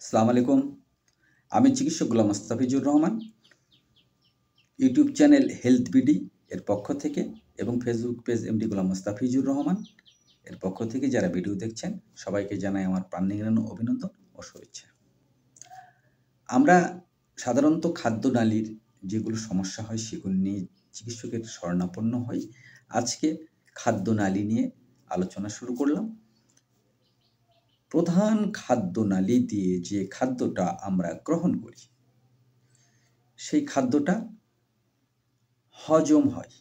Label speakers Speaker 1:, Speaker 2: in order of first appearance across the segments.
Speaker 1: আসসালামু আলাইকুম। আমি চিকিৎসক Golam Mostafizur Rahman. YouTube channel health BD এর পক্ষ থেকে এবং Facebook page MD Golam Mostafizur Rahman এর পক্ষ থেকে যারা ভিডিও দেখছেন সবাইকে জানাই আমার প্রাণ নিংড়ানো অভিনন্দন ও শুভেচ্ছা। আমরা সাধারণত খাদ্যনালীর যেগুলো সমস্যা হয় সেগুলো নিয়ে চিকিৎসকের শরণাপন্ন হই। আজকে খাদ্যনালী নিয়ে আলোচনা শুরু করলাম। প্রধান খাদ্যনালী দিয়ে যে খাদ্যটা আমরা গ্রহণ করি সেই খাদ্যটা হজম হয়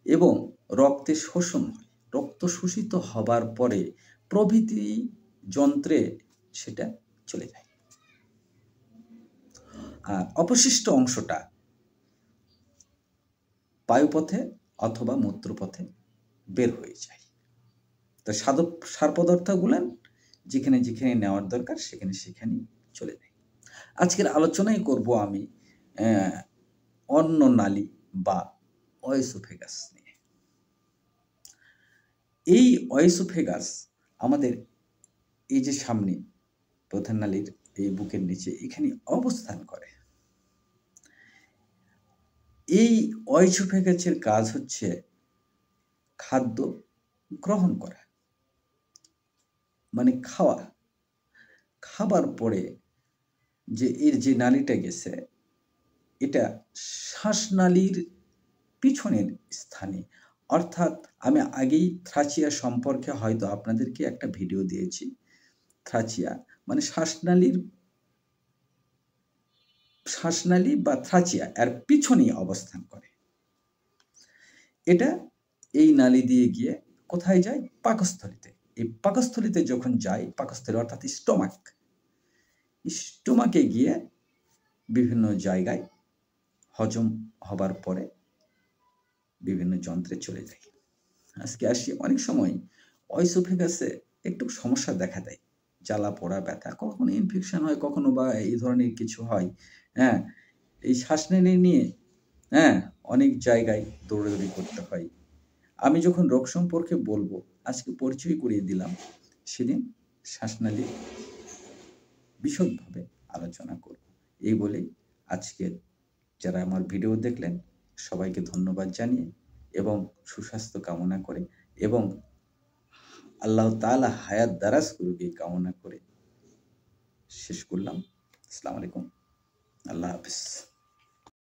Speaker 1: এবং রক্তে শোষণ হয়। রক্ত শোষিত হবার পরে প্রভৃতি যন্ত্রে সেটা চলে যায়। আর অবশিষ্ট অংশটা বায়ুপথে অথবা মূত্রপথে বের হয়ে যায়। তো সার পদার্থগুলো যেখানে যেখানে নেওয়ার দরকার সেখানেই চলে যায়। আজকের আলোচনাই করব আমি অন্ননালী বা অয়েসোফেগাস নিয়ে। এই অয়েসোফেগাস আমাদের এই যে সামনে প্রধান নালীর এই বুকের নিচে এখানে অবস্থান করে। এই অয়েসোফেগাসের কাজ হচ্ছে খাদ্য গ্রহণ করা, মানে খাওয়া। খাবার পরে যে এর যে নালীটা গেছে এটা শ্বাসনালীর পিছনের স্থানে, অর্থাৎ আমি আগেই থ্রাচিয়া সম্পর্কে হয়তো আপনাদেরকে একটা ভিডিও দিয়েছি। থ্রাচিয়া মানে শ্বাসনালী বা থ্রাচিয়া এর পিছনেই অবস্থান করে। এটা এই নালী দিয়ে গিয়ে কোথায় যায়? পাকস্থলীতে। এই পাকস্থলীতে যখন যায়, পাকস্থলী অর্থাৎ স্টোমাকে গিয়ে বিভিন্ন জায়গায় হজম হবার পরে বিভিন্ন যন্ত্রে চলে যায়। আজকে আসি, অনেক সময় অয়েসোফেগাসে একটু সমস্যা দেখা দেয়, জ্বালা পোড়া ব্যথা, কখনো ইনফেকশন হয়, কখনো বা এই ধরনের কিছু হয়। এই শ্বাসনালী নিয়ে অনেক জায়গায় দৌড়াদৌড়ি করতে হয়। আমি যখন রোগ সম্পর্কে বলবো, আজকে পরিচয় করিয়ে দিলাম, সেদিন শ্বাসনালী বিশদভাবে আলোচনা করব। এই বলেই আজকে যারা আমার ভিডিও দেখলেন সবাইকে ধন্যবাদ জানিয়ে এবং সুস্বাস্থ্য কামনা করে এবং আল্লাহ তাআলা হায়াত দারাজ করুক এই কামনা করে শেষ করলাম। আসসালামু আলাইকুম। আল্লাহ হাফেজ।